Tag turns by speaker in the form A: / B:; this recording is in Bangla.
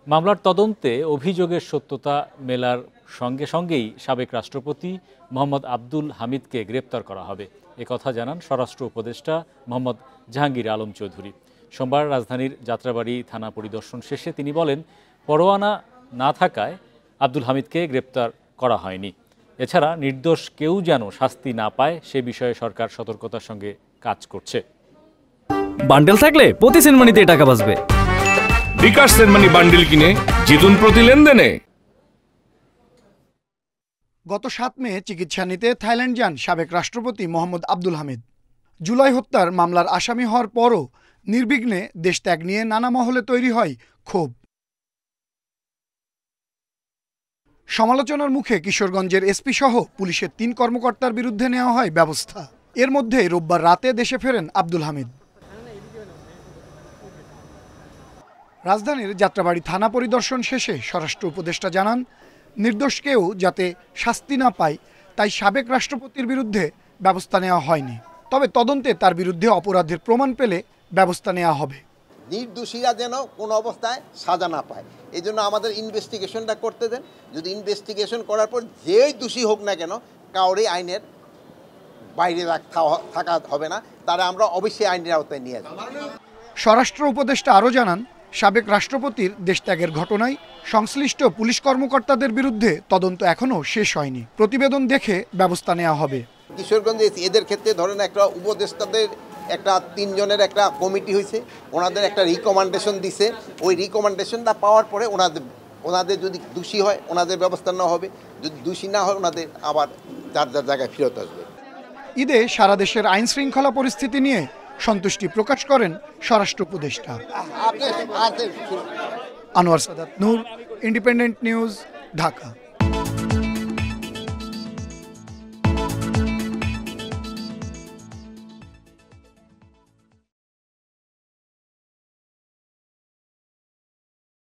A: মামলার তদন্তে অভিযোগের সত্যতা মেলার সঙ্গে সঙ্গেই সাবেক রাষ্ট্রপতি মোহাম্মদ আব্দুল হামিদকে গ্রেপ্তার করা হবে একথা জানান স্বরাষ্ট্র উপদেষ্টা মোহাম্মদ জাহাঙ্গীর আলম চৌধুরী। সোমবার রাজধানীর যাত্রাবাড়ি থানা পরিদর্শন শেষে তিনি বলেন, পরোয়ানা না থাকায় আব্দুল হামিদকে গ্রেপ্তার করা হয়নি। এছাড়া নির্দোষ কেউ যেন শাস্তি না পায় সে বিষয়ে সরকার সতর্কতার সঙ্গে কাজ করছে।
B: বান্ডেল থাকলে প্রতি সেনমানিতে টাকা বাঁচবে।
C: বিকাশ সেনমানি বান্ডেল কিনে জিতুন প্রতি লেনদেনে।
D: গত 7 মে চিকিৎসা নিতে থাইল্যান্ড যান সাবেক রাষ্ট্রপতি মোহাম্মদ আব্দুল হামিদ। জুলাই হত্যার মামলার আসামি হওয়ার পরও নির্বিঘ্নে দেশ ত্যাগ নিয়ে নানা মহলে তৈরি হয় ক্ষোভ। সমালোচনার মুখে কিশোরগঞ্জের এসপি সহ পুলিশের 3 কর্মকর্তার বিরুদ্ধে নেওয়া হয় ব্যবস্থা। এর মধ্যে রোববার রাতে দেশে ফেরেন আব্দুল হামিদ। রাজধানীর যাত্রাবাড়ি থানা পরিদর্শন শেষে স্বরাষ্ট্র উপদেষ্টা জানান, নির্দোষ কেউ যাতে শাস্তি না পায় তাই সাবেক রাষ্ট্রপতির বিরুদ্ধে ব্যবস্থা নেওয়া হয়নি। তবে তদন্তে তার বিরুদ্ধে অপরাধের প্রমাণ পেলে ব্যবস্থা নেওয়া হবে।
E: নির্দোষীরা যেন কোনো অবস্থায় সাজা না পায়, এই জন্য আমাদের ইনভেস্টিগেশনটা করতে দেন। যদি ইনভেস্টিগেশন করার পর যেই দোষী হোক না কেন, কাউরে আইনের বাইরে থাকা হবে না, তারা আমরা অবশ্যই আইনের আওতায় নিয়ে আসব।
D: স্বরাষ্ট্র উপদেষ্টা আরও জানান, সাবেক রাষ্ট্রপতির দেশত্যাগের ঘটনায় সংশ্লিষ্ট পুলিশ কর্মকর্তাদের বিরুদ্ধে তদন্ত এখনও শেষ হয়নি। প্রতিবেদন দেখে ব্যবস্থা নেওয়া হবে।
E: কিশোরগঞ্জে এদের ক্ষেত্রে ধরেন একটা উপদেষ্টাদের একটা 3 জনের একটা কমিটি হয়েছে, ওনাদের একটা রিকমেন্ডেশন দিছে। ওই রিকমেন্ডেশনটা পাওয়ার পরে ওনাদের যদি দোষী হয় ওনাদের ব্যবস্থা নেওয়া হবে, যদি দোষী না হয় ওনাদের আবার যার যার জায়গায় ফেরত আসবে।
D: ঈদে সারা দেশের আইন শৃঙ্খলা পরিস্থিতি নিয়ে সন্তুষ্টি প্রকাশ করেন স্বরাষ্ট্র উপদেষ্টা। আনোয়ার সাদাত নূর, ইন্ডিপেন্ডেন্ট নিউজ, ঢাকা।